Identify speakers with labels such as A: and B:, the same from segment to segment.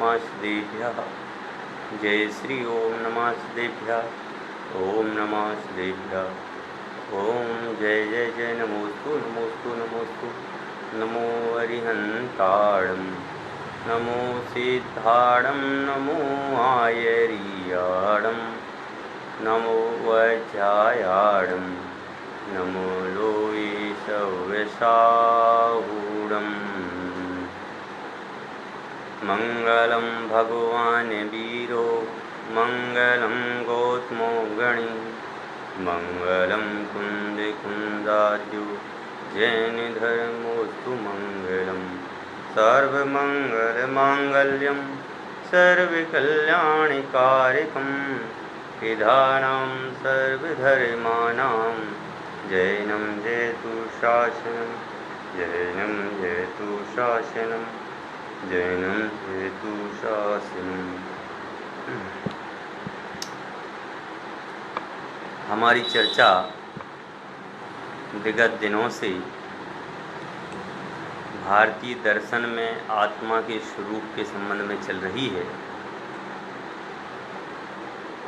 A: नमः श्रीभ्यः। जय श्री ओम नमः श्रीभ्यः। ओम नमः श्रीभ्यः। ओम जय जय जय नमोस्तु नमोस्तु नमोस्तु। नमो अरिहंताणं नमो सिद्धाणं नमो आयर्याणं नमो वज्रायाणं नमो लोये सव्यसाहूढम्। मंगलं भगवान् वीरो मंगलं गौतमो गणी मंगलं कुंदकुंदाद्यो जैन धर्मोस्तु मंगलम्। सर्वमंगलमांगल्यं सर्वकल्याणकारिकं विधानं सर्वधर्माणां जैनं जयतु शासनं जैनं जयतु शासनं जैनं जयतु शासनं। हमारी चर्चा विगत दिनों से भारतीय दर्शन में आत्मा के स्वरूप के संबंध में चल रही है,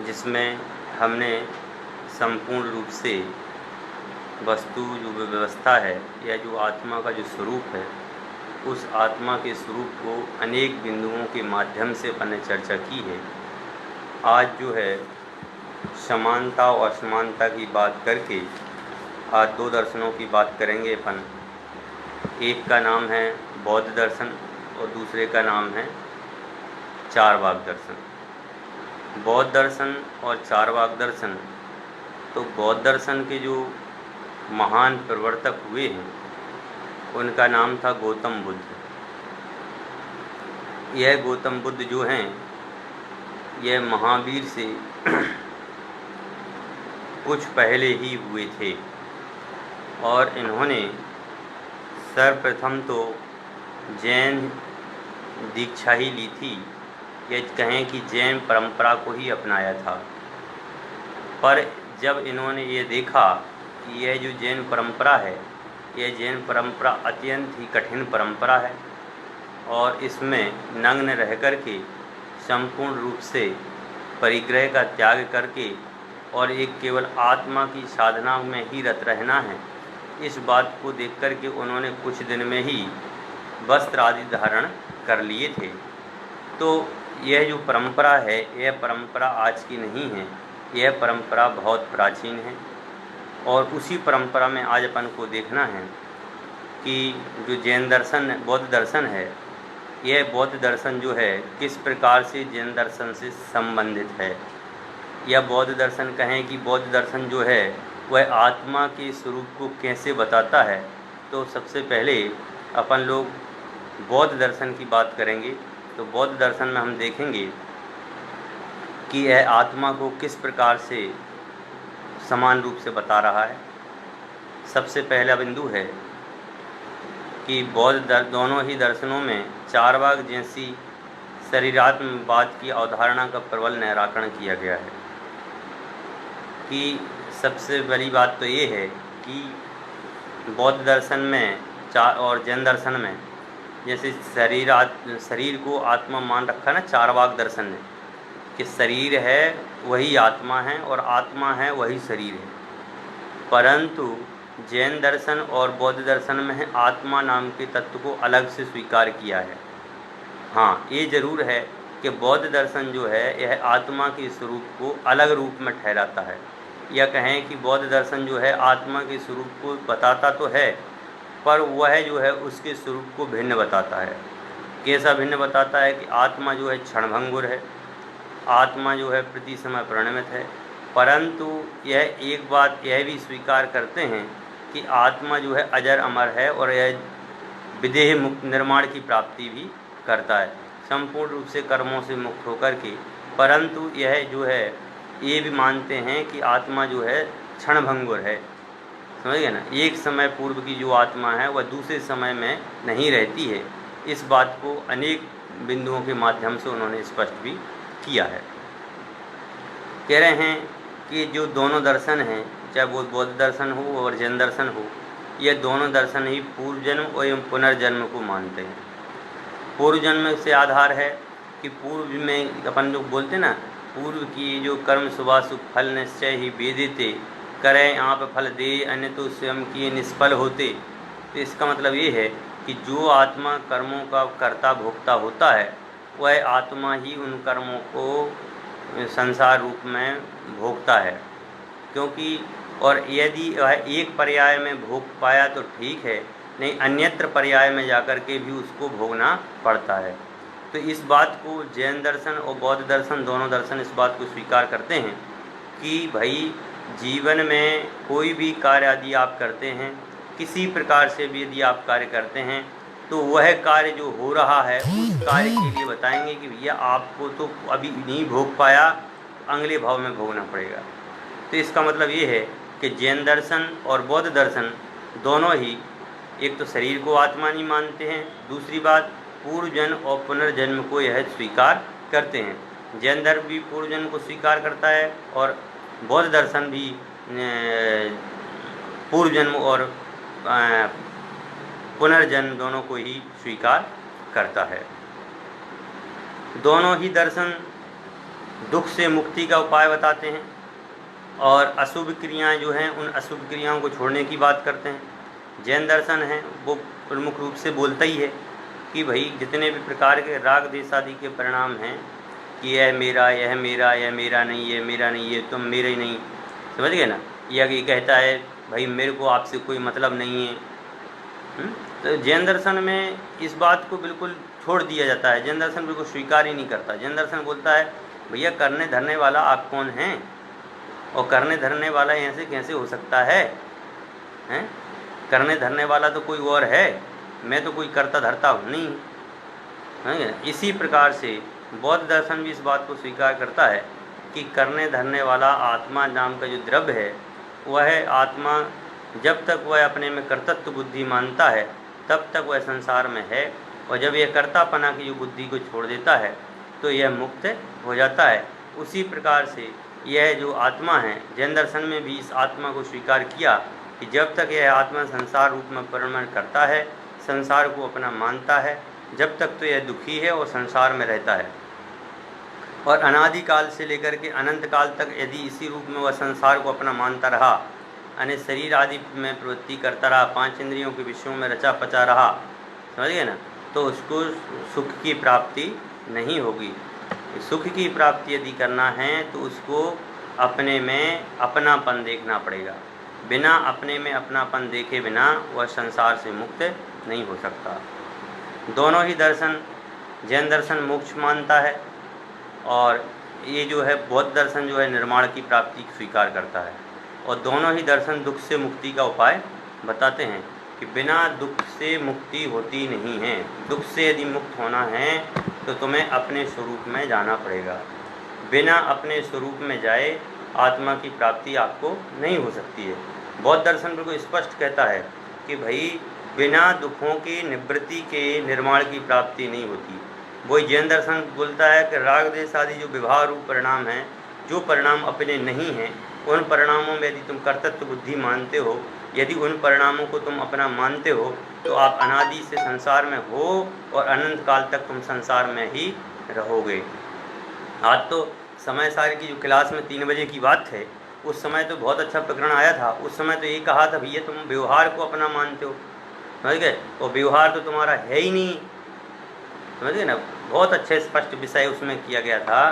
A: जिसमें हमने संपूर्ण रूप से वस्तु जो व्यवस्था है या जो आत्मा का जो स्वरूप है, उस आत्मा के स्वरूप को अनेक बिंदुओं के माध्यम से अपन ने चर्चा की है। आज जो है समानता और असमानता की बात करके आज दो दर्शनों की बात करेंगे अपन। एक का नाम है बौद्ध दर्शन और दूसरे का नाम है चारवाक दर्शन। बौद्ध दर्शन और चारवाक दर्शन, तो बौद्ध दर्शन के जो महान प्रवर्तक हुए हैं उनका नाम था गौतम बुद्ध। यह गौतम बुद्ध जो हैं यह महावीर से कुछ पहले ही हुए थे और इन्होंने सर्वप्रथम तो जैन दीक्षा ही ली थी, या कहें कि जैन परंपरा को ही अपनाया था। पर जब इन्होंने ये देखा कि यह जो जैन परंपरा है, यह जैन परंपरा अत्यंत ही कठिन परंपरा है और इसमें नग्न रह कर के संपूर्ण रूप से परिग्रह का त्याग करके और एक केवल आत्मा की साधना में ही रत रहना है, इस बात को देख कर के उन्होंने कुछ दिन में ही वस्त्र आदि धारण कर लिए थे। तो यह जो परंपरा है, यह परंपरा आज की नहीं है, यह परंपरा बहुत प्राचीन है। और उसी परंपरा में आज अपन को देखना है कि जो जैन दर्शन बौद्ध दर्शन है, यह बौद्ध दर्शन जो है किस प्रकार से जैन दर्शन से संबंधित है, या बौद्ध दर्शन कहें कि बौद्ध दर्शन जो है वह आत्मा के स्वरूप को कैसे बताता है। तो सबसे पहले अपन लोग बौद्ध दर्शन की बात करेंगे। तो बौद्ध दर्शन में हम देखेंगे कि यह आत्मा को किस प्रकार से समान रूप से बता रहा है। सबसे पहला बिंदु है कि दोनों ही दर्शनों में चारवाक जैसी शरीरात्मवाद की अवधारणा का प्रबल निराकरण किया गया है। कि सबसे बड़ी बात तो ये है कि बौद्ध दर्शन में और जैन दर्शन में जैसे शरीर को आत्मा मान रखा ना चारवाक दर्शन ने, कि शरीर है वही आत्मा है और आत्मा है वही शरीर है। परंतु जैन दर्शन और बौद्ध दर्शन में आत्मा नाम के तत्व को अलग से स्वीकार किया है। हाँ, ये जरूर है कि बौद्ध दर्शन जो है यह आत्मा के स्वरूप को अलग रूप में ठहराता है, या कहें कि बौद्ध दर्शन जो है आत्मा के स्वरूप को बताता तो है, पर वह जो है उसके स्वरूप को भिन्न बताता है। कैसा भिन्न बताता है कि आत्मा जो है क्षणभंगुर है, आत्मा जो है प्रति समय परिणमित है। परंतु यह एक बात यह भी स्वीकार करते हैं कि आत्मा जो है अजर अमर है और यह विदेह मुक्त निर्माण की प्राप्ति भी करता है, संपूर्ण रूप से कर्मों से मुक्त होकर के। परंतु यह जो है ये भी मानते हैं कि आत्मा जो है क्षणभंगुर है। समझ गए ना, एक समय पूर्व की जो आत्मा है वह दूसरे समय में नहीं रहती है। इस बात को अनेक बिंदुओं के माध्यम से उन्होंने स्पष्ट भी किया है। कह रहे हैं कि जो दोनों दर्शन हैं, चाहे वो बौद्ध दर्शन हो और जैन दर्शन हो, ये दोनों दर्शन ही पूर्व जन्म एवं पुनर्जन्म को मानते हैं। पूर्व जन्म से आधार है कि पूर्व में अपन लोग बोलते ना, पूर्व की जो कर्म शुभाशुभ फल निश्चय ही वेदिते, करें आप फल दे अन्य तो स्वयं किए निष्फल होते। तो इसका मतलब ये है कि जो आत्मा कर्मों का कर्ता भोक्ता होता है वह आत्मा ही उन कर्मों को संसार रूप में भोगता है। क्योंकि और यदि वह एक पर्याय में भोग पाया तो ठीक है, नहीं अन्यत्र पर्याय में जाकर के भी उसको भोगना पड़ता है। तो इस बात को जैन दर्शन और बौद्ध दर्शन दोनों दर्शन इस बात को स्वीकार करते हैं कि भाई जीवन में कोई भी कार्य यदि आप करते हैं, किसी प्रकार से भी यदि आप कार्य करते हैं, तो वह कार्य जो हो रहा है उस कार्य के लिए बताएंगे कि भैया आपको तो अभी नहीं भोग पाया, अगले भाव में भोगना पड़ेगा। तो इसका मतलब ये है कि जैन दर्शन और बौद्ध दर्शन दोनों ही एक तो शरीर को आत्मा नहीं मानते हैं, दूसरी बात पूर्व जन्म और पुनर्जन्म को यह स्वीकार करते हैं। जैन धर्म भी पूर्व जन्म को स्वीकार करता है और बौद्ध दर्शन भी पूर्व जन्म और पुनर्जन्म दोनों को ही स्वीकार करता है। दोनों ही दर्शन दुख से मुक्ति का उपाय बताते हैं और अशुभ क्रियाएं जो हैं उन अशुभ क्रियाओं को छोड़ने की बात करते हैं। जैन दर्शन है वो प्रमुख रूप से बोलता ही है कि भाई जितने भी प्रकार के राग द्वेष आदि के परिणाम हैं कि यह मेरा, यह मेरा, यह मेरा नहीं, ये मेरा नहीं, ये तुम मेरे ही नहीं, समझ गए ना। यह कहता है भाई मेरे को आपसे कोई मतलब नहीं है। तो जैन दर्शन में इस बात को बिल्कुल छोड़ दिया जाता है। जैन दर्शन बिल्कुल स्वीकार ही नहीं करता। जैन दर्शन बोलता है भैया करने धरने वाला आप कौन हैं और करने धरने वाला ऐसे कैसे हो सकता है, हैं? करने धरने वाला तो कोई और है, मैं तो कोई करता धरता हूँ नहीं, है। इसी प्रकार से बौद्ध दर्शन भी इस बात को स्वीकार करता है कि करने धरने वाला आत्मा नाम का जो द्रव्य है वह आत्मा जब तक वह अपने में कर्तृत्व बुद्धि मानता है तब तक वह संसार में है, और जब यह कर्तापना की जो बुद्धि को छोड़ देता है तो यह मुक्त हो जाता है। उसी प्रकार से यह जो आत्मा है, जैन दर्शन में भी इस आत्मा को स्वीकार किया कि जब तक यह आत्मा संसार रूप में परिणमन करता है, संसार को अपना मानता है, जब तक तो यह दुखी है और संसार में रहता है। और अनादिकाल से लेकर के अनंत काल तक यदि इसी रूप में वह संसार को अपना मानता रहा, यानी शरीर आदि में प्रवृत्ति करता रहा, पांच इंद्रियों के विषयों में रचा पचा रहा, समझ गए ना, तो उसको सुख की प्राप्ति नहीं होगी। सुख की प्राप्ति यदि करना है तो उसको अपने में अपनापन देखना पड़ेगा। बिना अपने में अपनापन देखे बिना वह संसार से मुक्त नहीं हो सकता। दोनों ही दर्शन, जैन दर्शन मोक्ष मानता है और ये जो है बौद्ध दर्शन जो है निर्माण की प्राप्ति स्वीकार करता है। और दोनों ही दर्शन दुख से मुक्ति का उपाय बताते हैं कि बिना दुख से मुक्ति होती नहीं है। दुख से यदि मुक्त होना है तो तुम्हें अपने स्वरूप में जाना पड़ेगा। बिना अपने स्वरूप में जाए आत्मा की प्राप्ति आपको नहीं हो सकती है। बौद्ध दर्शन बिल्कुल स्पष्ट कहता है कि भाई बिना दुखों की निवृत्ति के निर्माण की प्राप्ति नहीं होती। वही जैन दर्शन बोलता है कि राग द्वेष आदि जो व्यवहार रूप परिणाम हैं, जो परिणाम अपने नहीं हैं, उन परिणामों में यदि तुम कर्तृत्व बुद्धि मानते हो, यदि उन परिणामों को तुम अपना मानते हो तो आप अनादि से संसार में हो और अनंत काल तक तुम संसार में ही रहोगे। आज तो समय सार की जो क्लास में 3 बजे की बात है, उस समय तो बहुत अच्छा प्रकरण आया था। उस समय तो ये कहा था भैया तुम व्यवहार को अपना मानते हो, समझ गए, और व्यवहार तो तुम्हारा है ही नहीं, समझ गए ना। बहुत अच्छे स्पष्ट विषय उसमें किया गया था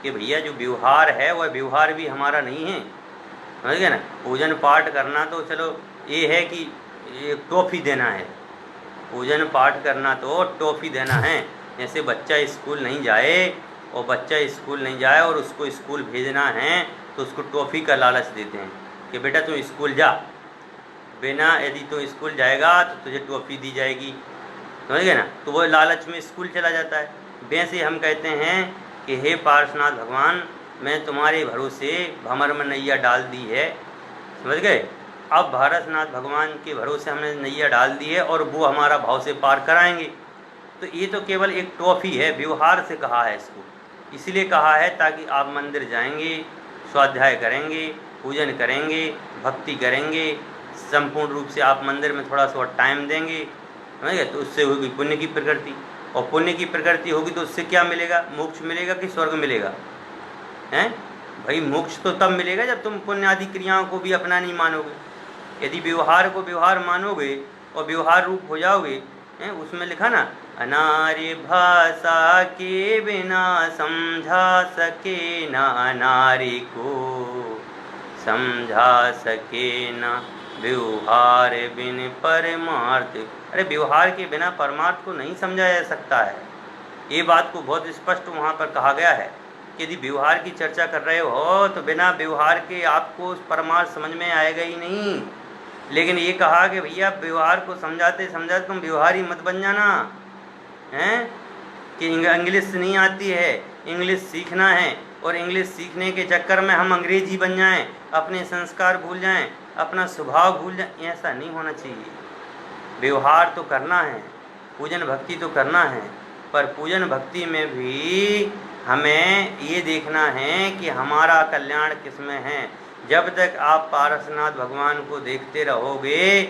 A: कि भैया जो व्यवहार है वह व्यवहार भी हमारा नहीं है, समझ गए ना। पूजन पाठ करना तो चलो ये है कि ये टॉफ़ी देना है, पूजन पाठ करना तो टॉफ़ी देना है। जैसे बच्चा स्कूल नहीं जाए और बच्चा स्कूल नहीं जाए और उसको स्कूल भेजना है तो उसको टॉफ़ी का लालच देते हैं कि बेटा तू स्कूल जा, बिना यदि तू स्कूल जाएगा तो तुझे टॉफ़ी दी जाएगी, समझ गए ना। तो वो लालच में स्कूल चला जाता है। वैसे हम कहते हैं कि हे पार्श्वनाथ भगवान, मैं तुम्हारे भरोसे भंवर में नैया डाल दी है, समझ गए। अब भारतनाथ भगवान के भरोसे हमने नैया डाल दी है और वो हमारा भाव से पार कराएंगे। तो ये तो केवल एक टॉफ़ी है, व्यवहार से कहा है इसको, इसलिए कहा है ताकि आप मंदिर जाएंगे, स्वाध्याय करेंगे, पूजन करेंगे, भक्ति करेंगे, संपूर्ण रूप से आप मंदिर में थोड़ा सा टाइम देंगे, समझ गए, तो उससे होगी पुण्य की प्रकृति। और पुण्य की प्रकृति होगी तो उससे क्या मिलेगा? मोक्ष मिलेगा कि स्वर्ग मिलेगा? हैं भाई, मोक्ष तो तब मिलेगा जब तुम पुण्य आदि क्रियाओं को भी अपना नहीं मानोगे। यदि व्यवहार को व्यवहार मानोगे और व्यवहार रूप हो जाओगे, हैं उसमें लिखा ना, अनार्य भाषा के बिना समझा सके ना अनार्य को, समझा सके ना व्यवहार बिन परमार्थ। अरे व्यवहार के बिना परमार्थ को नहीं समझा जा सकता है। ये बात को बहुत स्पष्ट वहाँ पर कहा गया है कि यदि व्यवहार की चर्चा कर रहे हो तो बिना व्यवहार के आपको परमार्थ समझ में आएगा ही नहीं। लेकिन ये कहा कि भैया व्यवहार को समझाते समझाते तुम व्यवहारी मत बन जाना, हैं कि इंग्लिश नहीं आती है, इंग्लिश सीखना है, और इंग्लिश सीखने के चक्कर में हम अंग्रेजी बन जाएं, अपने संस्कार भूल जाएं, अपना स्वभाव भूल जाएं। ऐसा नहीं होना चाहिए। व्यवहार तो करना है, पूजन भक्ति तो करना है, पर पूजन भक्ति में भी हमें ये देखना है कि हमारा कल्याण किसमें है। जब तक आप पारसनाथ भगवान को देखते रहोगे,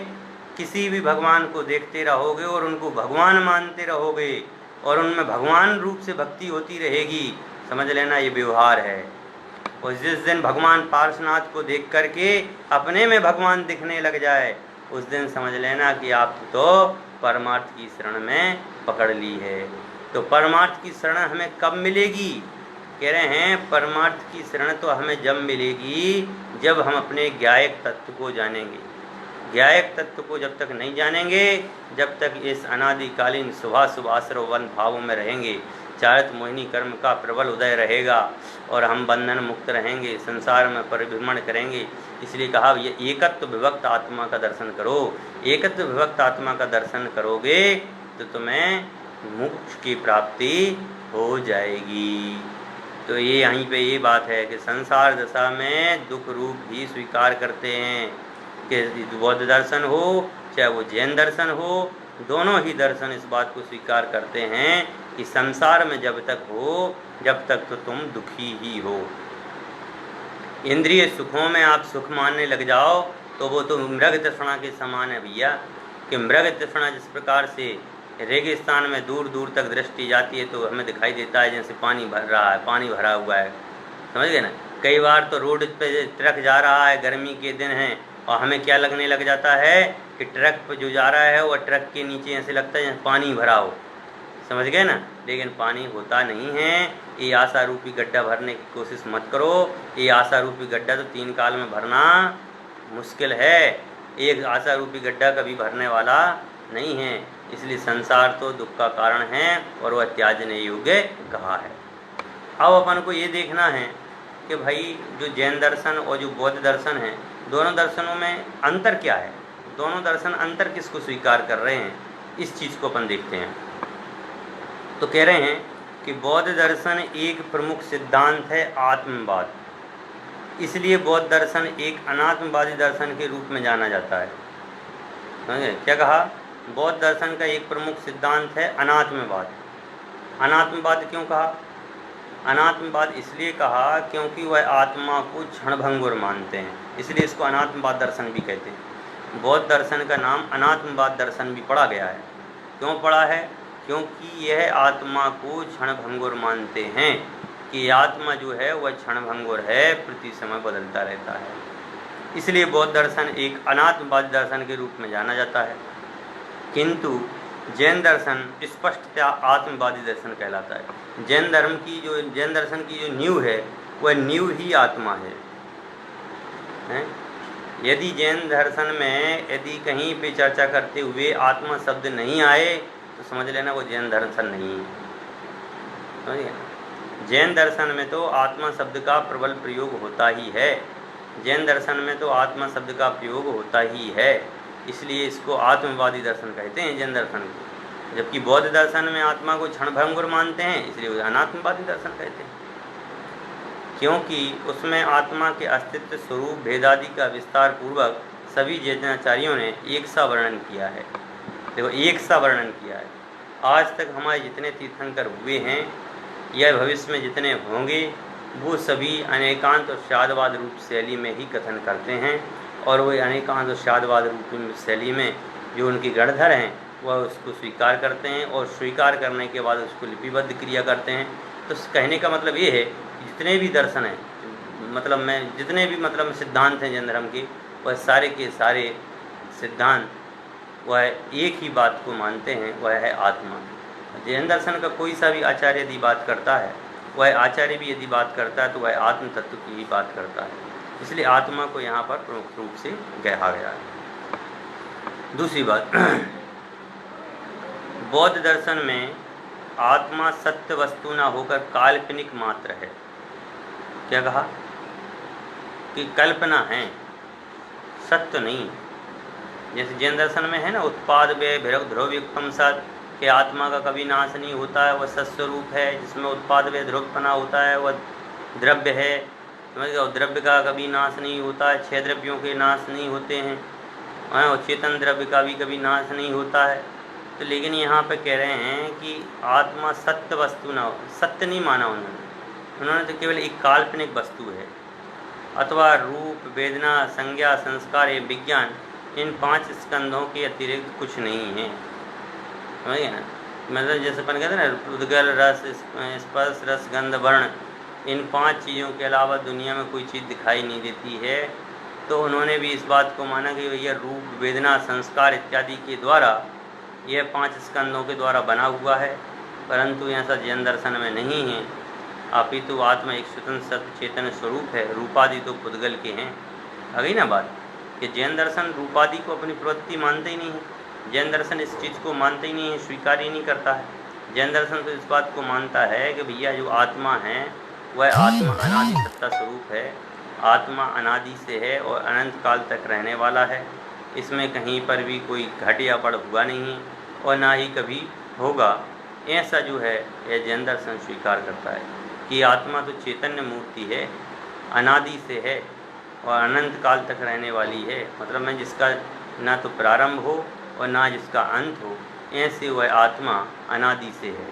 A: किसी भी भगवान को देखते रहोगे और उनको भगवान मानते रहोगे और उनमें भगवान रूप से भक्ति होती रहेगी, समझ लेना ये व्यवहार है। और जिस दिन भगवान पारसनाथ को देख करके अपने में भगवान दिखने लग जाए, उस दिन समझ लेना कि आप तो परमार्थ की शरण में पकड़ ली है। तो परमार्थ की शरण हमें कब मिलेगी? कह रहे हैं परमार्थ की शरण तो हमें जब मिलेगी जब हम अपने ज्ञायक तत्व को जानेंगे। ज्ञायक तत्व को जब तक नहीं जानेंगे, जब तक इस अनादिकालीन शुभाशुभ आश्रवबंध भावों में रहेंगे, चारित मोहिनी कर्म का प्रबल उदय रहेगा और हम बंधन मुक्त रहेंगे, संसार में परिभ्रमण करेंगे। इसलिए कहा ये एकत्व विभक्त आत्मा का दर्शन करो। एकत्व विभक्त आत्मा का दर्शन करोगे तो तुम्हें मोक्ष की प्राप्ति हो जाएगी। तो ये यहीं पे ये बात है कि संसार दशा में दुख रूप ही स्वीकार करते हैं, कि बौद्ध दर्शन हो चाहे वो जैन दर्शन हो, दोनों ही दर्शन इस बात को स्वीकार करते हैं कि संसार में जब तक हो, जब तक तो तुम दुखी ही हो। इंद्रिय सुखों में आप सुख मानने लग जाओ तो वो तो मृग तृष्णा के समान है भैया। कि मृग तृष्णा जिस प्रकार से रेगिस्तान में दूर दूर तक दृष्टि जाती है तो हमें दिखाई देता है जैसे पानी भर रहा है, पानी भरा हुआ है, समझ गए ना। कई बार तो रोड पे ट्रक जा रहा है, गर्मी के दिन हैं, और हमें क्या लगने लग जाता है कि ट्रक पे जो जा रहा है वह ट्रक के नीचे ऐसे लगता है जैसे पानी भरा हो, समझ गए ना। लेकिन पानी होता नहीं है। ये आशा रूपी गड्ढा भरने की कोशिश मत करो। ये आशा रूपी गड्ढा तो 3 काल में भरना मुश्किल है, एक आशा रूपी गड्ढा कभी भरने वाला नहीं है। इसलिए संसार तो दुख का कारण है और वह त्याजने योग्य कहा है। अब अपन को ये देखना है कि भाई जो जैन दर्शन और जो बौद्ध दर्शन है, दोनों दर्शनों में अंतर क्या है, दोनों दर्शन अंतर किसको स्वीकार कर रहे हैं, इस चीज़ को अपन देखते हैं। तो कह रहे हैं कि बौद्ध दर्शन एक प्रमुख सिद्धांत है आत्मवाद, इसलिए बौद्ध दर्शन एक अनात्मवादी दर्शन के रूप में जाना जाता है। समझे क्या कहा? बौद्ध दर्शन का एक प्रमुख सिद्धांत है अनात्मवाद। अनात्मवाद क्यों कहा? अनात्मवाद इसलिए कहा क्योंकि वह आत्मा को क्षणभंगुर मानते हैं, इसलिए इसको अनात्मवाद दर्शन भी कहते हैं। बौद्ध दर्शन का नाम अनात्मवाद दर्शन भी पड़ा गया है। क्यों पड़ा है? क्योंकि यह आत्मा को क्षणभंगुर मानते हैं कि आत्मा जो है वह क्षणभंगुर है, प्रति समय बदलता रहता है। इसलिए बौद्ध दर्शन एक अनात्मवादी दर्शन के रूप में जाना जाता है। किंतु जैन दर्शन स्पष्टतया आत्मवादी दर्शन कहलाता है। जैन दर्शन की जो नींव है वह नींव ही आत्मा है, हैं? यदि जैन दर्शन में यदि कहीं पे चर्चा करते हुए आत्मा शब्द नहीं आए तो समझ लेना वो जैन दर्शन नहीं है, समझिए। जैन दर्शन में तो आत्मा शब्द का प्रबल प्रयोग होता ही है, जैन दर्शन में तो आत्मा शब्द का प्रयोग होता ही है, इसलिए इसको आत्मवादी दर्शन कहते हैं जैन दर्शन को। जबकि बौद्ध दर्शन में आत्मा को क्षणभंगुर मानते हैं, इसलिए अनात्मवादी दर्शन कहते हैं, क्योंकि उसमें आत्मा के अस्तित्व स्वरूप भेदादि का विस्तार पूर्वक सभी जैनाचार्यों ने एक सा वर्णन किया है। देखो एक सा वर्णन किया है। आज तक हमारे जितने तीर्थंकर हुए हैं या भविष्य में जितने होंगे वो सभी अनेकांत और शादवाद रूप शैली में ही कथन करते हैं, और वो अनेकांत और शादवाद रूप शैली में जो उनके गणधर हैं वह उसको स्वीकार करते हैं और स्वीकार करने के बाद उसको लिपिबद्ध क्रिया करते हैं। तो कहने का मतलब ये है कि जितने भी दर्शन हैं, मतलब जितने भी मतलब सिद्धांत हैं जैन धर्म के, वह सारे के सारे सिद्धांत वह एक ही बात को मानते हैं, वह है आत्मा। जैन दर्शन का कोई सा भी आचार्य यदि बात करता है, वह आचार्य भी यदि बात करता है तो वह आत्म तत्व की ही बात करता है। इसलिए आत्मा को यहाँ पर प्रमुख रूप से कहा गया है। दूसरी बात, बौद्ध दर्शन में आत्मा सत्य वस्तु ना होकर काल्पनिक मात्र है। क्या कहा कि कल्पना है, सत्य नहीं। जैसे जैन दर्शन में है ना, उत्पाद व्यय भैरव ध्रुवयुक्तम सत, कि आत्मा का कभी नाश नहीं होता है, वह सत्स्वरूप है। जिसमें उत्पाद व्यय ध्रुवपना होता है वह द्रव्य है, और द्रव्य का कभी नाश नहीं होता है। 6 द्रव्यों के नाश नहीं होते हैं, और चेतन द्रव्य का भी कभी नाश नहीं होता है। तो लेकिन यहाँ पे कह रहे हैं कि आत्मा सत्य वस्तु ना हो, सत्य नहीं माना उन्होंने तो केवल एक काल्पनिक वस्तु है। अथवा रूप, वेदना, संज्ञा, संस्कार एवं विज्ञान, इन 5 स्कंधों के अतिरिक्त कुछ नहीं है। समझिए ना, मतलब जैसे अपन कहते हैं ना, उद्गल, रस, स्पर्श, रस, गंध, वर्ण, इन 5 चीज़ों के अलावा दुनिया में कोई चीज़ दिखाई नहीं देती है। तो उन्होंने भी इस बात को माना कि यह रूप, वेदना, संस्कार इत्यादि के द्वारा, यह 5 स्कंधों के द्वारा बना हुआ है। परंतु ऐसा जैन दर्शन में नहीं है। अपितु आत्मा एक स्वतंत्र सत्य चेतन स्वरूप है। रूपादि तो पुद्गल के हैं। आ गई ना बात, कि जैन दर्शन रूपादि को अपनी प्रवृत्ति मानते ही नहीं है। जैन दर्शन इस चीज़ को मानते ही नहीं है, स्वीकार ही नहीं करता है। जैन दर्शन तो इस बात को मानता है कि भैया जो आत्मा है वह आत्मा अनादि सत्ता स्वरूप है। आत्मा अनादि से है और अनंत काल तक रहने वाला है। इसमें कहीं पर भी कोई घट या बढ़ हुआ नहीं है और ना ही कभी होगा। ऐसा जो है यह जैन दर्शन स्वीकार करता है कि आत्मा तो चैतन्य मूर्ति है, अनादि से है और अनंत काल तक रहने वाली है। मतलब में जिसका ना तो प्रारंभ हो और ना जिसका अंत हो, ऐसे वह आत्मा अनादि से है।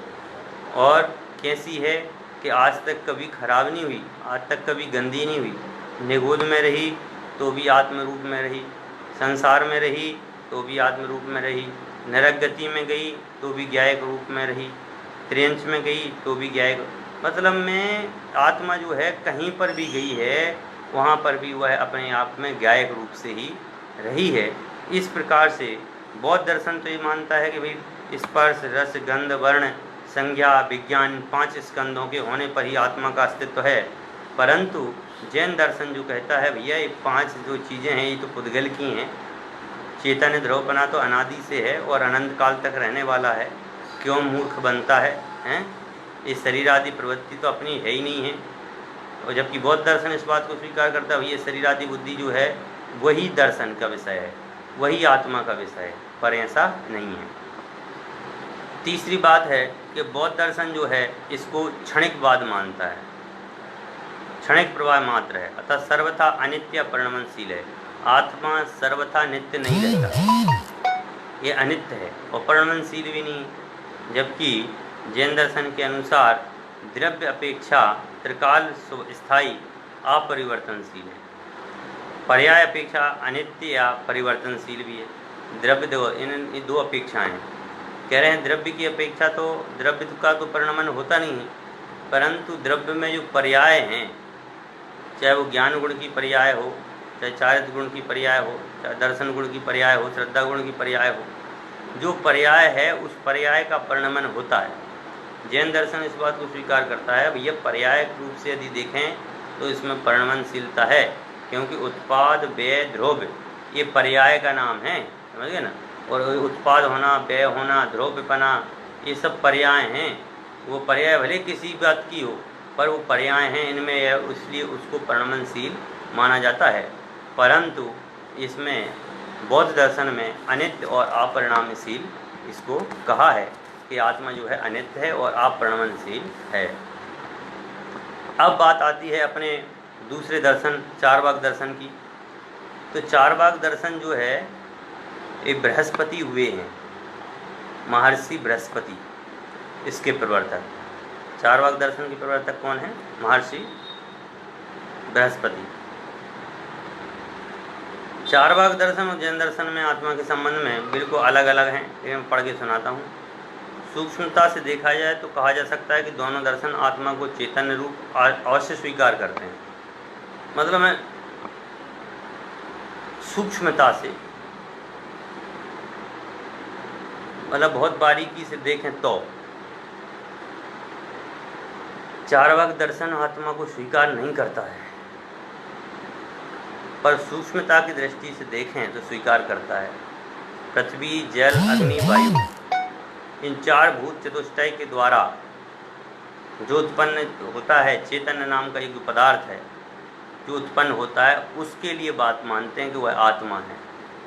A: और कैसी है कि आज तक कभी खराब नहीं हुई, आज तक कभी गंदी नहीं हुई। निगोद में रही तो भी आत्म रूप में रही, संसार में रही तो भी आत्म रूप में रही, नरक गति में गई तो भी ज्ञायक रूप में रही, त्रियंच में गई तो भी ज्ञायक। मतलब में आत्मा जो है कहीं पर भी गई है, वहाँ पर भी वह अपने आप में ज्ञायक रूप से ही रही है। इस प्रकार से बौद्ध दर्शन तो ये मानता है कि भाई स्पर्श, रस, गंध, वर्ण, संज्ञा, विज्ञान, 5 स्कंधों के होने पर ही आत्मा का अस्तित्व है। परंतु जैन दर्शन जो कहता है भैया ये 5 जो चीज़ें हैं ये तो पुद्गल की हैं। चेतन ध्रुवपना तो अनादि से है और अनंत काल तक रहने वाला है। क्यों मूर्ख बनता है, हैं? ये शरीर आदि प्रवृत्ति तो अपनी है ही नहीं है। और जबकि बौद्ध दर्शन इस बात को स्वीकार करता है ये शरीर आदि बुद्धि जो है वही दर्शन का विषय है, वही आत्मा का विषय है, पर ऐसा नहीं है। तीसरी बात है कि बौद्ध दर्शन जो है इसको क्षणिकवाद मानता है, क्षणिक प्रवाह मात्र है, अतः सर्वथा अनित्य परिणमनशील है। आत्मा सर्वथा नित्य नहीं रहता, ये अनित्य है और परिणमनशील भी नहीं। जबकि जैन दर्शन के अनुसार द्रव्य अपेक्षा त्रिकाल स्थायी अपरिवर्तनशील है, पर्याय अपेक्षा अनित्य या परिवर्तनशील भी है। द्रव्य दो, इन 2 अपेक्षाएं कह रहे हैं। द्रव्य की अपेक्षा तो द्रव्य का तो परिणमन होता नहीं है, परंतु द्रव्य में जो पर्याय हैं, चाहे वो ज्ञान गुण की पर्याय हो, चाहे चारित्र गुण की पर्याय हो, चाहे दर्शन गुण की पर्याय हो, श्रद्धा गुण की पर्याय हो, जो पर्याय है उस पर्याय का परिणमन होता है। जैन दर्शन इस बात को स्वीकार करता है भैया पर्याय रूप से यदि देखें तो इसमें परिणमनशीलता है, क्योंकि उत्पाद, व्यय, ध्रुव ये पर्याय का नाम है, समझ गए ना। और उत्पाद होना, व्यय होना, ध्रुवपना ये सब पर्याय हैं। वो पर्याय भले किसी बात की हो पर वो पर्याय हैं इनमें, इसलिए उसको परिणमनशील माना जाता है। परंतु इसमें बौद्ध दर्शन में अनित्य और अपरिणामशील इसको कहा है कि आत्मा जो है अनित्य है और अपरिणामशील है। अब बात आती है अपने दूसरे दर्शन चारवाक दर्शन की। तो चारवाक दर्शन जो है ये बृहस्पति हुए हैं, महर्षि बृहस्पति इसके प्रवर्तक। चारवाक दर्शन के प्रवर्तक कौन है? महर्षि बृहस्पति। चारवाक दर्शन और जैन दर्शन में आत्मा के संबंध में बिल्कुल अलग अलग हैं, लेकिन मैं पढ़ के सुनाता हूँ। सूक्ष्मता से देखा जाए तो कहा जा सकता है कि दोनों दर्शन आत्मा को चैतन्य रूप अवश्य स्वीकार करते हैं। मतलब मैं सूक्ष्मता से, मतलब बहुत बारीकी से देखें तो चारवाक दर्शन आत्मा को स्वीकार नहीं करता है, पर सूक्ष्मता की दृष्टि से देखें तो स्वीकार करता है। पृथ्वी, जल, अग्नि, वायु, इन चार भूत चतुष्टय के द्वारा जो उत्पन्न होता है चैतन्य नाम का एक पदार्थ है जो उत्पन्न होता है, उसके लिए बात मानते हैं कि वह आत्मा है,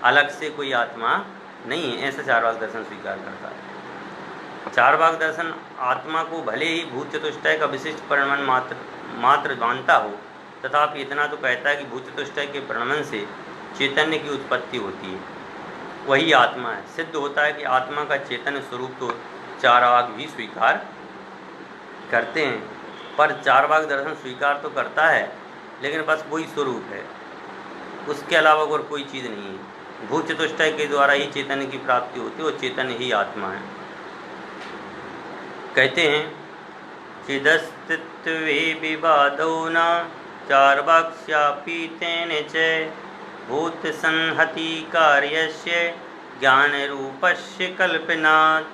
A: अलग से कोई आत्मा नहीं है। ऐसा चारवाक दर्शन स्वीकार करता है। चारवाक दर्शन आत्मा को भले ही भूत चतुष्टय का विशिष्ट परिणाम मात्र मानता हो, तथापि इतना तो कहता है कि भूत चतुष्टय के परिणाम से चैतन्य की उत्पत्ति होती है, वही आत्मा है। सिद्ध होता है कि आत्मा का चैतन्य स्वरूप तो चारवाक भी स्वीकार करते हैं, पर चारवाक दर्शन स्वीकार तो करता है, लेकिन बस वही स्वरूप है, उसके अलावा और कोई चीज़ नहीं है। भूत चतुष्टय के द्वारा ही चैतन्य की प्राप्ति होती है और चैतन्य ही आत्मा है। कहते हैं चिदस्तित्वे विवादो न चार्वाक्स्यापि तेन च भूत संहति कार्यस्य ज्ञान रूपस्य कल्पनात्।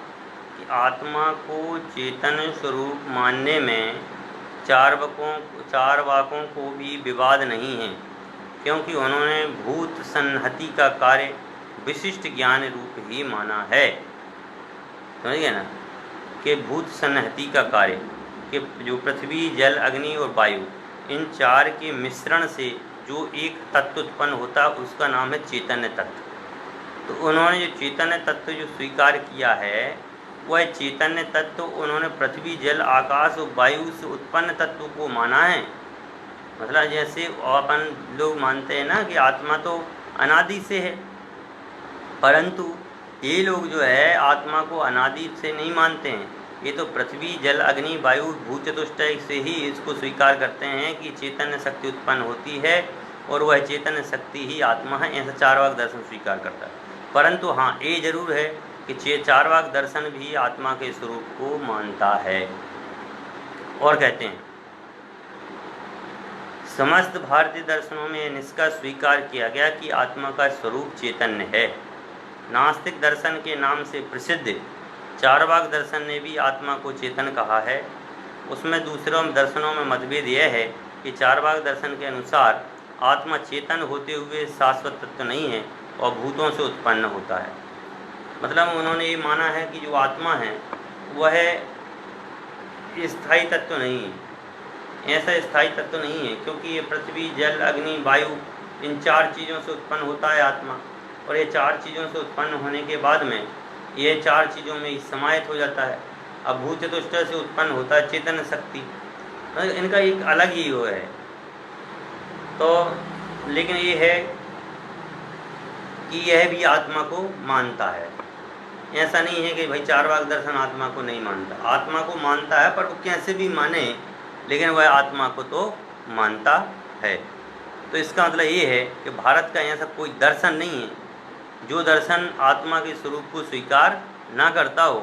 A: कि आत्मा को चेतन स्वरूप मानने में चारवाकों को भी विवाद नहीं है, क्योंकि उन्होंने भूत संहति का कार्य विशिष्ट ज्ञान रूप ही माना है। समझिए ना कि भूत संहति का कार्य कि जो पृथ्वी, जल, अग्नि और वायु, इन चार के मिश्रण से जो एक तत्व उत्पन्न होता है उसका नाम है चैतन्य तत्व। तो उन्होंने जो चैतन्य तत्व जो स्वीकार किया है वह चैतन्य तत्व उन्होंने पृथ्वी, जल, आकाश और वायु से उत्पन्न तत्व को माना है। मतलब जैसे अपन लोग मानते हैं ना कि आत्मा तो अनादि से है, परंतु ये लोग जो है आत्मा को अनादि से नहीं मानते हैं। ये तो पृथ्वी, जल, अग्नि, वायु, भूत चतुष्टय से ही इसको स्वीकार करते हैं कि चैतन्य शक्ति उत्पन्न होती है और वह चैतन्य शक्ति ही आत्मा है। ऐसा चारवाक दर्शन स्वीकार करता है। परंतु हाँ, ये जरूर है कि चारवाक दर्शन भी आत्मा के स्वरूप को मानता है। और कहते हैं समस्त भारतीय दर्शनों में निष्कर्ष स्वीकार किया गया कि आत्मा का स्वरूप चैतन्य है। नास्तिक दर्शन के नाम से प्रसिद्ध चारवाक दर्शन ने भी आत्मा को चेतन कहा है। उसमें दूसरों दर्शनों में मतभेद यह है कि चारवाक दर्शन के अनुसार आत्मा चेतन होते हुए शाश्वत तत्व नहीं है और भूतों से उत्पन्न होता है। मतलब उन्होंने ये माना है कि जो आत्मा है वह स्थायी तत्व नहीं है, ऐसा स्थायी तत्व नहीं है, क्योंकि ये पृथ्वी, जल, अग्नि, वायु, इन चार चीज़ों से उत्पन्न होता है आत्मा, और ये चार चीज़ों से उत्पन्न होने के बाद में ये चार चीज़ों में समाहित हो जाता है। अब भूत चतुष्टय से उत्पन्न होता है चेतन शक्ति, इनका एक अलग ही वो है। तो लेकिन ये है कि यह भी आत्मा को मानता है। ऐसा नहीं है कि भाई चारवाक दर्शन आत्मा को नहीं मानता, आत्मा को मानता है, पर वो कैसे भी माने लेकिन वह आत्मा को तो मानता है। तो इसका मतलब ये है कि भारत का ऐसा कोई दर्शन नहीं है जो दर्शन आत्मा के स्वरूप को स्वीकार ना करता हो।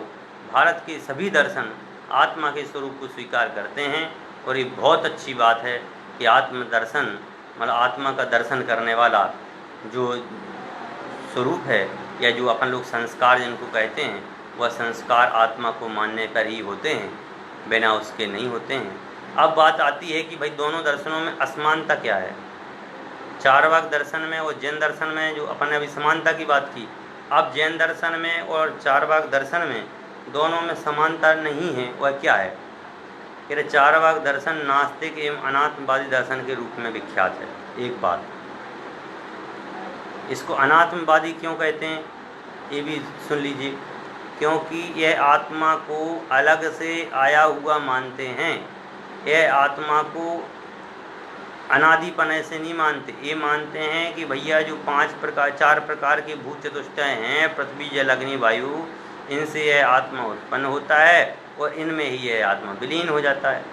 A: भारत के सभी दर्शन आत्मा के स्वरूप को स्वीकार करते हैं, और ये बहुत अच्छी बात है कि आत्म दर्शन मतलब आत्मा का दर्शन करने वाला जो स्वरूप है या जो अपन लोग संस्कार जिनको कहते हैं, वह संस्कार आत्मा को मानने पर ही होते हैं, बिना उसके नहीं होते हैं। अब बात आती है कि भाई दोनों दर्शनों में असमानता क्या है। चारवाक दर्शन में और जैन दर्शन में जो अपन ने अभी समानता की बात की, अब जैन दर्शन में और चारवाक दर्शन में दोनों में समानता नहीं है। वह क्या है कि चारवाक दर्शन नास्तिक एवं अनात्मवादी दर्शन के रूप में विख्यात है। एक बात, इसको अनात्मवादी क्यों कहते हैं ये भी सुन लीजिए, क्योंकि यह आत्मा को अलग से आया हुआ मानते हैं। यह आत्मा को अनादिपन से नहीं मानते, ये मानते हैं कि भैया जो चार प्रकार के भूत चतुष्टय हैं, पृथ्वी, जल, अग्नि, वायु, इनसे यह आत्मा उत्पन्न होता है और इनमें ही यह आत्मा विलीन हो जाता है।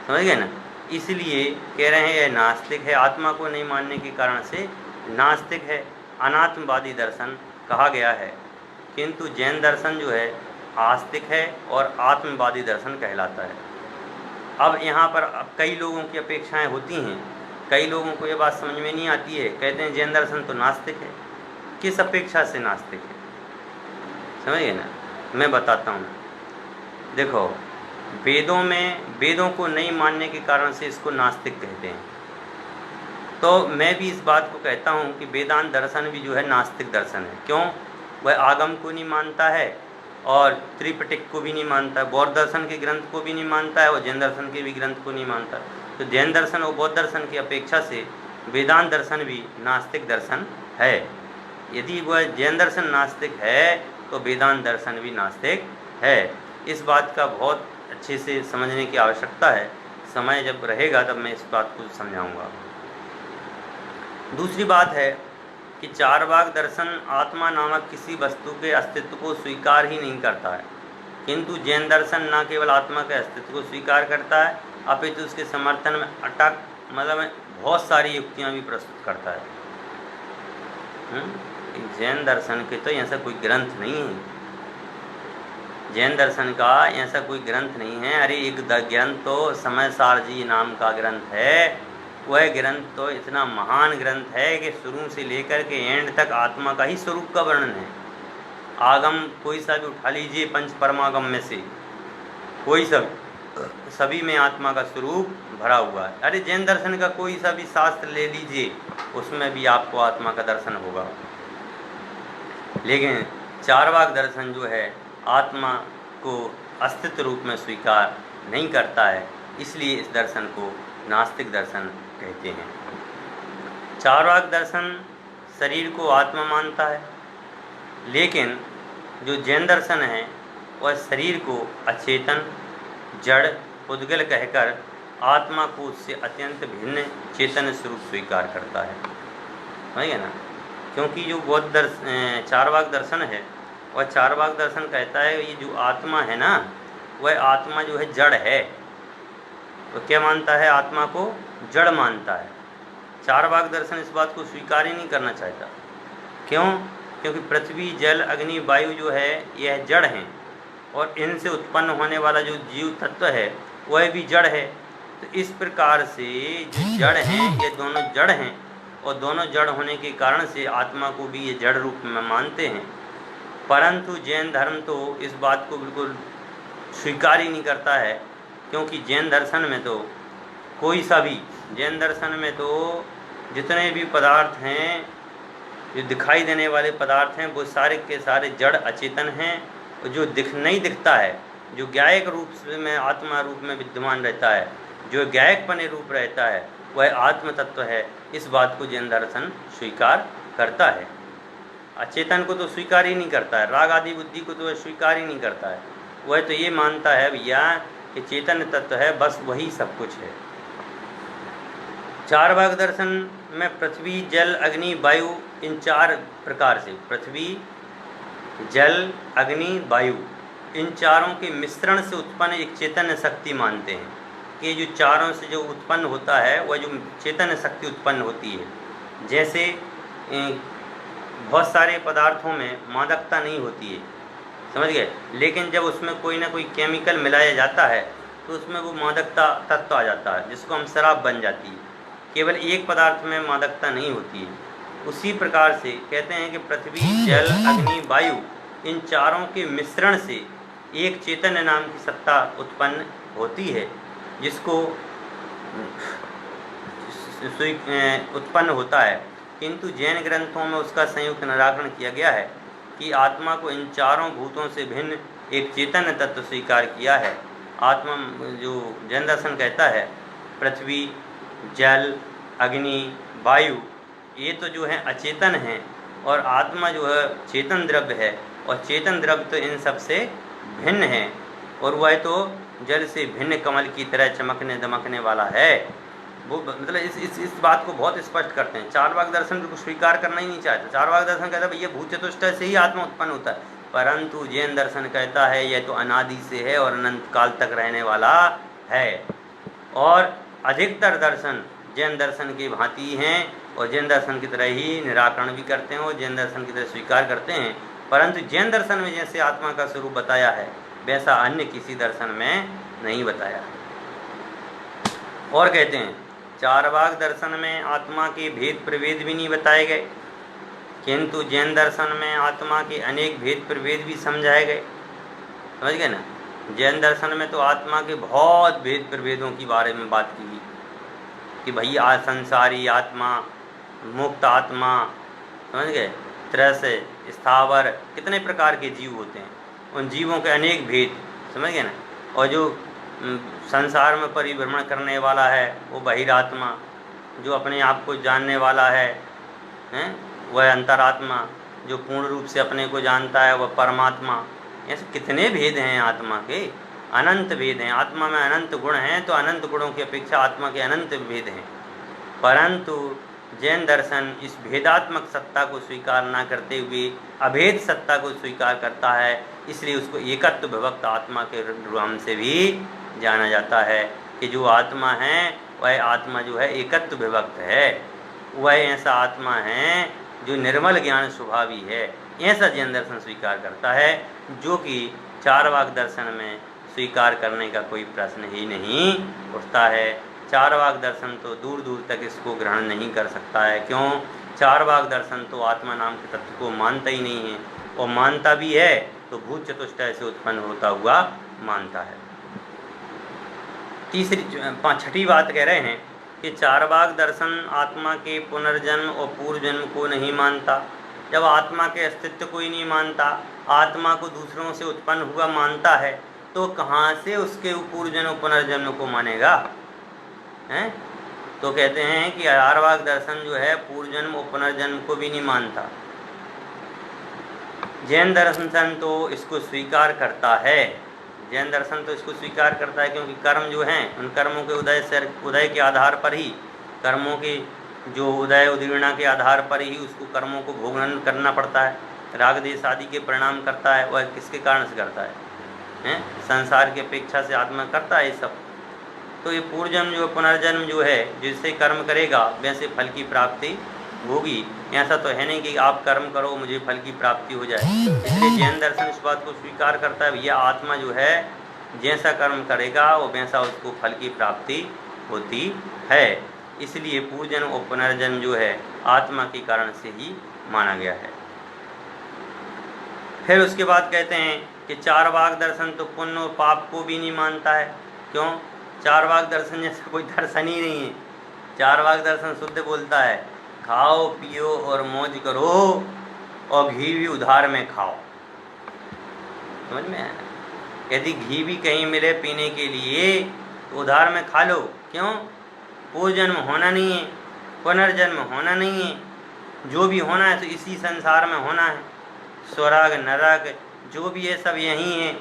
A: समझ गए ना? इसलिए कह रहे हैं यह नास्तिक है, आत्मा को नहीं मानने के कारण से नास्तिक है, अनात्मवादी दर्शन कहा गया है। किंतु जैन दर्शन जो है आस्तिक है और आत्मवादी दर्शन कहलाता है। अब यहाँ पर कई लोगों की अपेक्षाएं होती हैं, कई लोगों को ये बात समझ में नहीं आती है, कहते हैं जैन दर्शन तो नास्तिक है। किस अपेक्षा से नास्तिक है, समझिए ना, मैं बताता हूँ। देखो, वेदों को नहीं मानने के कारण से इसको नास्तिक कहते हैं। तो मैं भी इस बात को कहता हूँ कि वेदांत दर्शन भी जो है नास्तिक दर्शन है। क्यों? वह आगम को नहीं मानता है और त्रिपिटक को भी नहीं मानता है, बौद्ध दर्शन के ग्रंथ को भी नहीं मानता है और जैन दर्शन के भी ग्रंथ को नहीं मानता। तो जैन दर्शन और बौद्ध दर्शन की अपेक्षा से वेदांत दर्शन भी नास्तिक दर्शन है। यदि वह जैन दर्शन नास्तिक है तो वेदांत दर्शन भी नास्तिक है। इस बात का बहुत अच्छे से समझने की आवश्यकता है। समय जब रहेगा तब मैं इस बात को समझाऊंगा। दूसरी बात है कि चारवाक दर्शन आत्मा नामक किसी वस्तु के अस्तित्व को स्वीकार ही नहीं करता है, किंतु जैन दर्शन न केवल आत्मा के अस्तित्व को स्वीकार करता है अपितु उसके समर्थन में अटक बहुत सारी युक्तियां भी प्रस्तुत करता है। जैन दर्शन के तो ऐसा कोई ग्रंथ नहीं है, जैन दर्शन का ऐसा कोई ग्रंथ नहीं है। अरे एक ग्रंथ तो समय सार जी नाम का ग्रंथ है, वह ग्रंथ तो इतना महान ग्रंथ है कि शुरू से लेकर के एंड तक आत्मा का ही स्वरूप का वर्णन है। आगम कोई सा भी उठा लीजिए, पंच परमागम में से कोई सभी में आत्मा का स्वरूप भरा हुआ है। अरे जैन दर्शन का कोई सा भी शास्त्र ले लीजिए, उसमें भी आपको आत्मा का दर्शन होगा। लेकिन चारवाक दर्शन जो है आत्मा को अस्तित्व रूप में स्वीकार नहीं करता है, इसलिए इस दर्शन को नास्तिक दर्शन कहते हैं। चारवाक दर्शन शरीर को आत्मा मानता है, लेकिन जो जैन दर्शन है वह शरीर को अचेतन जड़ पुद्गल कहकर आत्मा को उससे अत्यंत भिन्न चेतन स्वरूप स्वीकार करता है। समझिए ना, क्योंकि जो बौद्ध चारवाक दर्शन है वह चारवाक दर्शन कहता है ये जो आत्मा है ना, वह आत्मा जो है जड़ है। तो क्या मानता है? आत्मा को जड़ मानता है। चारवाक दर्शन इस बात को स्वीकार ही नहीं करना चाहता। क्यों? क्योंकि पृथ्वी जल अग्नि वायु जो है यह जड़ हैं और इनसे उत्पन्न होने वाला जो जीव तत्व है वह भी जड़ है। तो इस प्रकार से जो जड़ हैं ये दोनों जड़ हैं और दोनों जड़ होने के कारण से आत्मा को भी ये जड़ रूप में मानते हैं। परंतु जैन धर्म तो इस बात को बिल्कुल स्वीकार ही नहीं करता है, क्योंकि जैन दर्शन में तो कोई सा भी जैन दर्शन में तो जितने भी पदार्थ हैं, जो दिखाई देने वाले पदार्थ हैं, वो सारे के सारे जड़ अचेतन हैं। और जो नहीं दिखता है, जो ज्ञायक रूप में आत्मा रूप में विद्यमान रहता है, जो ज्ञायकपने रूप रहता है, वह आत्म तत्व है। इस बात को जैन दर्शन स्वीकार करता है। अचेतन को तो स्वीकार ही नहीं करता है, राग आदि बुद्धि को तो वह स्वीकार ही नहीं करता है। वह तो ये मानता है भैया कि चेतन तत्व है, बस वही सब कुछ है। चारवाक दर्शन में पृथ्वी जल अग्नि वायु इन चार प्रकार से, पृथ्वी जल अग्नि वायु इन चारों के मिश्रण से उत्पन्न एक चेतन शक्ति मानते हैं कि जो चारों से जो उत्पन्न होता है वह जो चेतन शक्ति उत्पन्न होती है। जैसे बहुत सारे पदार्थों में मादकता नहीं होती है, समझ गए, लेकिन जब उसमें कोई ना कोई केमिकल मिलाया जाता है तो उसमें वो मादकता तत्व आ जाता है, जिसको हम शराब बन जाती है। केवल एक पदार्थ में मादकता नहीं होती है। उसी प्रकार से कहते हैं कि पृथ्वी जल अग्नि वायु इन चारों के मिश्रण से एक चेतन नाम की सत्ता उत्पन्न होती है, जिसको उत्पन्न होता है। किंतु जैन ग्रंथों में उसका संयुक्त निराकरण किया गया है कि आत्मा को इन चारों भूतों से भिन्न एक चेतन तत्व स्वीकार किया है। आत्मा जो जैन दर्शन कहता है पृथ्वी जल अग्नि वायु ये तो जो है अचेतन हैं और आत्मा जो है चेतन द्रव्य है, और चेतन द्रव्य तो इन सब से भिन्न है और वह तो जल से भिन्न कमल की तरह चमकने दमकने वाला है। वो मतलब इस बात को बहुत स्पष्ट करते हैं। चारवाक दर्शन को स्वीकार करना ही नहीं चाहता। चारवाक दर्शन कहता है भैया भूत चतुष्टय से ही आत्मा उत्पन्न होता है, परंतु जैन दर्शन कहता है यह तो अनादि से है और अनंत काल तक रहने वाला है। और अधिकतर दर्शन जैन दर्शन की भांति हैं और जैन दर्शन की तरह ही निराकरण भी करते हैं और जैन दर्शन की तरह स्वीकार करते हैं। परंतु जैन दर्शन में जैसे आत्मा का स्वरूप बताया है वैसा अन्य किसी दर्शन में नहीं बताया। और कहते हैं चारवाक दर्शन में आत्मा के भेद प्रभेद भी नहीं बताए गए, किंतु जैन दर्शन में आत्मा के अनेक भेद प्रभेद भी समझाए गए। समझ गए ना। जैन दर्शन में तो आत्मा के बहुत भेद प्रभेदों के बारे में बात की गई कि भैया संसारी आत्मा, मुक्त आत्मा, समझ गए, त्रस, स्थावर, कितने प्रकार के जीव होते हैं, उन जीवों के अनेक भेद, समझ गए ना। और जो संसार में परिभ्रमण करने वाला है वो बहिरात्मा, जो अपने आप को जानने वाला है वह अंतरात्मा, जो पूर्ण रूप से अपने को जानता है वह परमात्मा। ऐसे कितने भेद हैं आत्मा के, अनंत भेद हैं। आत्मा में अनंत गुण हैं तो अनंत गुणों की अपेक्षा आत्मा के अनंत भेद हैं। परंतु जैन दर्शन इस भेदात्मक सत्ता को स्वीकार न करते हुए अभेद सत्ता को स्वीकार करता है, इसलिए उसको एकत्व विभक्त आत्मा के नाम से भी जाना जाता है कि जो आत्मा है वह आत्मा जो है एकत्व विभक्त है, वह ऐसा आत्मा है जो निर्मल ज्ञान स्वभावी है। ऐसा जैन दर्शन स्वीकार करता है, जो कि चारवाक दर्शन में स्वीकार करने का कोई प्रश्न ही नहीं उठता है। चारवाक दर्शन तो दूर दूर तक इसको ग्रहण नहीं कर सकता है। क्यों? चारवाक दर्शन तो आत्मा नाम के तत्व को मानता ही नहीं है, और मानता भी है तो भूत चतुष्टय से उत्पन्न होता हुआ मानता है। छठी बात कह रहे हैं कि चारवाक दर्शन आत्मा के पुनर्जन्म और पूर्व जन्म को नहीं मानता। जब आत्मा के अस्तित्व को ही नहीं मानता, आत्मा को दूसरों से उत्पन्न हुआ मानता है, तो कहाँ से उसके पूर्व जन्म पुनर्जन्म को मानेगा? हैं? तो कहते हैं कि चारवाक दर्शन जो है पूर्व जन्म और पुनर्जन्म को भी नहीं मानता। जैन दर्शन तो इसको स्वीकार करता है। जैन दर्शन तो इसको स्वीकार करता है क्योंकि कर्म जो हैं उन कर्मों के उदय के आधार पर ही, कर्मों के जो उदय उदीर्णा के आधार पर ही उसको कर्मों को भोगन करना पड़ता है। राग देश आदि के परिणाम करता है, वह किसके कारण से करता है? संसार की अपेक्षा से आत्मा करता है ये सब। तो ये पूर्वजन्म जो पुनर्जन्म जो है, जिससे कर्म करेगा वैसे फल की प्राप्ति होगी। ऐसा तो है नहीं कि आप कर्म करो मुझे फल की प्राप्ति हो जाए। इसलिए जैन दर्शन इस बात को स्वीकार करता है, भैया आत्मा जो है जैसा कर्म करेगा वो वैसा उसको फल की प्राप्ति होती है। इसलिए पूर्वजन्म और पुनर्जन्म जो है आत्मा के कारण से ही माना गया है। फिर उसके बाद कहते हैं कि चारवाक दर्शन तो पुण्य और पाप को भी नहीं मानता है। क्यों? चारवाक दर्शन जैसा कोई दर्शन ही नहीं है। चारवाक दर्शन शुद्ध बोलता है, खाओ पियो और मौज करो और घी भी उधार में खाओ। समझ में आया? यदि घी भी कहीं मिले पीने के लिए तो उधार में खा लो। क्यों? पूर्व जन्म होना नहीं है, पुनर्जन्म होना नहीं है, जो भी होना है तो इसी संसार में होना है। स्वर्ग नरक जो भी है सब यही है।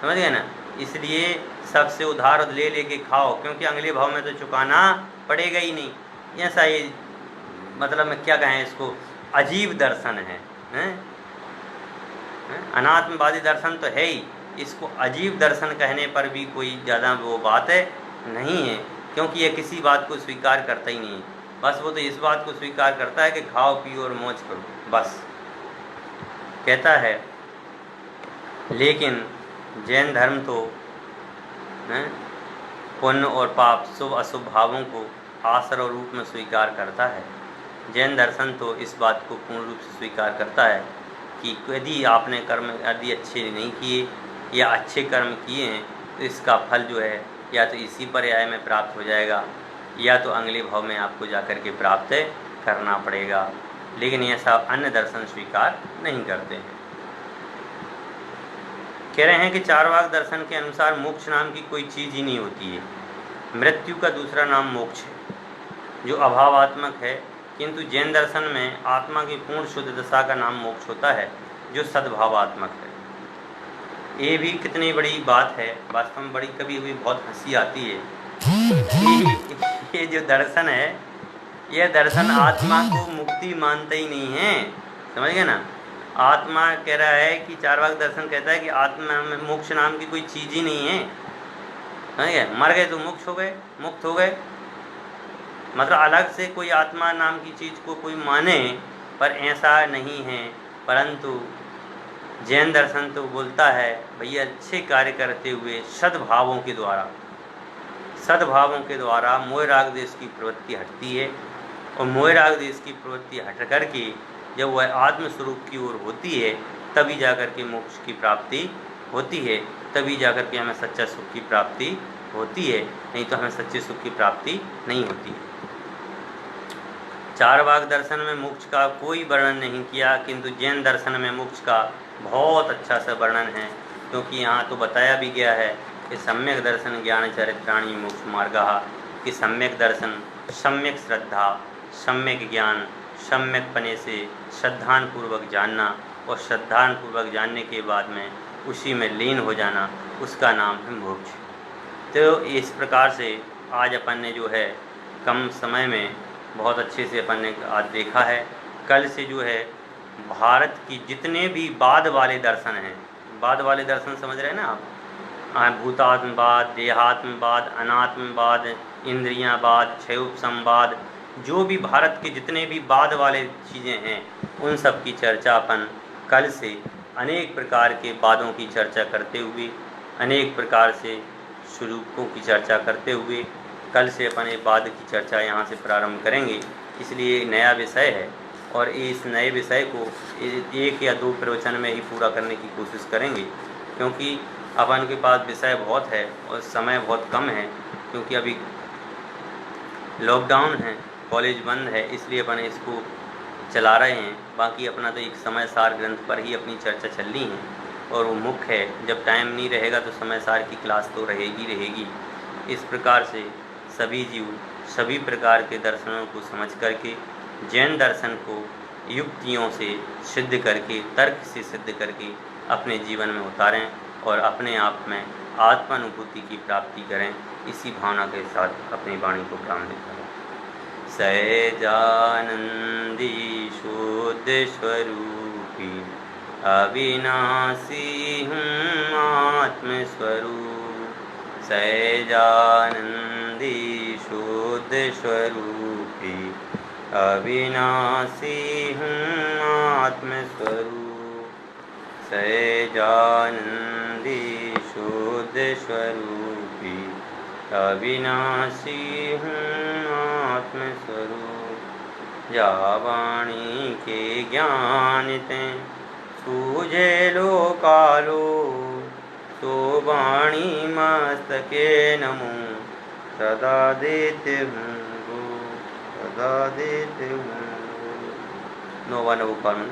A: समझ गए ना। इसलिए सबसे उधार ले लेके खाओ, क्योंकि अगले भाव में तो चुकाना पड़ेगा ही नहीं। ऐसा ये मतलब मैं क्या कहें इसको, अजीब दर्शन है, अनात्मवादी दर्शन तो है ही, इसको अजीब दर्शन कहने पर भी कोई ज़्यादा वो बात नहीं है, क्योंकि ये किसी बात को स्वीकार करता ही नहीं है। बस वो तो इस बात को स्वीकार करता है कि खाओ पियो और मौज करो, बस कहता है। लेकिन जैन धर्म तो पुण्य और पाप, शुभ अशुभ भावों को आश्रय रूप में स्वीकार करता है। जैन दर्शन तो इस बात को पूर्ण रूप से स्वीकार करता है कि यदि आपने कर्म यदि अच्छे नहीं किए या अच्छे कर्म किए हैं तो इसका फल जो है या तो इसी पर्याय में प्राप्त हो जाएगा या तो अगले भाव में आपको जाकर के प्राप्त करना पड़ेगा। लेकिन ऐसा अन्य दर्शन स्वीकार नहीं करते हैं। कह रहे हैं कि चारवाक दर्शन के अनुसार मोक्ष नाम की कोई चीज़ ही नहीं होती है। मृत्यु का दूसरा नाम मोक्ष है जो अभावात्मक है, किंतु जैन दर्शन में आत्मा की पूर्ण शुद्ध दशा का नाम मोक्ष होता है जो सद्भावात्मक है। ये भी कितनी बड़ी बात है, वास्तव में बड़ी कभी हुई बहुत हंसी आती है। ये जो दर्शन है यह दर्शन आत्मा को मुक्ति मानता ही नहीं है। समझ गए ना। आत्मा कह रहा है कि चारवाक दर्शन कहता है कि आत्मा में मोक्ष नाम की कोई चीज़ ही नहीं है। समझ गए। मर गए तो मुक्त हो गए, मतलब अलग से कोई आत्मा नाम की चीज़ को कोई माने, पर ऐसा नहीं है। परंतु जैन दर्शन तो बोलता है भैया अच्छे कार्य करते हुए सद्भावों के द्वारा, सद्भावों के द्वारा मोह राग देश की प्रवृत्ति हटती है, और मोह राग देश की प्रवृत्ति हट करके जब वह आत्मस्वरूप की ओर होती है तभी जाकर के मोक्ष की प्राप्ति होती है, तभी जाकर के हमें सच्चा सुख की प्राप्ति होती है, नहीं तो हमें सच्चे सुख की प्राप्ति नहीं होती है। चारवाक दर्शन में मोक्ष का कोई वर्णन नहीं किया, किंतु जैन दर्शन में मोक्ष का बहुत अच्छा सा वर्णन है, क्योंकि यहाँ तो बताया भी गया है कि सम्यक दर्शन ज्ञान चरित्राणि मोक्ष मार्गः, कि सम्यक दर्शन, सम्यक श्रद्धा, सम्यक ज्ञान, सम्यक पने से श्रद्धापूर्वक जानना, और श्रद्धापूर्वक जानने के बाद में उसी में लीन हो जाना, उसका नाम है मोक्ष। तो इस प्रकार से आज अपन ने जो है कम समय में बहुत अच्छे से अपन ने आज देखा है। कल से जो है भारत की जितने भी बाद वाले दर्शन हैं, बाद वाले दर्शन समझ रहे हैं ना आप, भूतात्मवाद, देहात्मवाद, अनात्मवाद, इंद्रियावाद, क्षयोपसंवाद, जो भी भारत के जितने भी बाद वाले चीज़ें हैं उन सब की चर्चा अपन कल से अनेक प्रकार के वादों की चर्चा करते हुए, अनेक प्रकार से स्वरूपों की चर्चा करते हुए कल से अपन एक वाद की चर्चा यहाँ से प्रारंभ करेंगे। इसलिए नया विषय है और इस नए विषय को एक या दो प्रवचन में ही पूरा करने की कोशिश करेंगे, क्योंकि अपन के पास विषय बहुत है और समय बहुत कम है, क्योंकि अभी लॉकडाउन है, कॉलेज बंद है, इसलिए अपन इसको चला रहे हैं। बाकी अपना तो एक समय सार ग्रंथ पर ही अपनी चर्चा चल रही है और वो मुख्य है। जब टाइम नहीं रहेगा तो समय सार की क्लास तो रहेगी। इस प्रकार से सभी जीव सभी प्रकार के दर्शनों को समझ करके जैन दर्शन को युक्तियों से सिद्ध करके, तर्क से सिद्ध करके अपने जीवन में उतारें और अपने आप में आत्मानुभूति की प्राप्ति करें। इसी भावना के साथ अपनी वाणी को प्रारंभ करें। सहजानंदी शुद्ध स्वरूपी अविनाशी हूँ आत्मस्वरूप, सहजानंदी शुद्ध स्वरूपी अविनाशी हूँ आत्मस्वरूप, सहजानंदी शुद्ध स्वरूपी अविनाशी हूँ आत्मस्वरूप। जा वाणी के ज्ञान ते सूझे लोकालो, तो वाणी मस्तके नमो सदा देते हूँ गो, सदा देते हूँ। नोवा नवो कानून।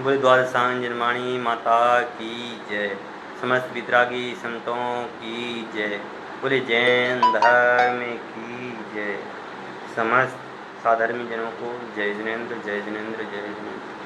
A: बोले द्वादशांग जन्माणी माता की जय, समस्त वितरागी संतों की जय, बोले जैन धर्म की जय, समस्त साधर्मी जनों को जय जिनेन्द्र, जय जिनेन्द्र, जय जिनेन्द्र।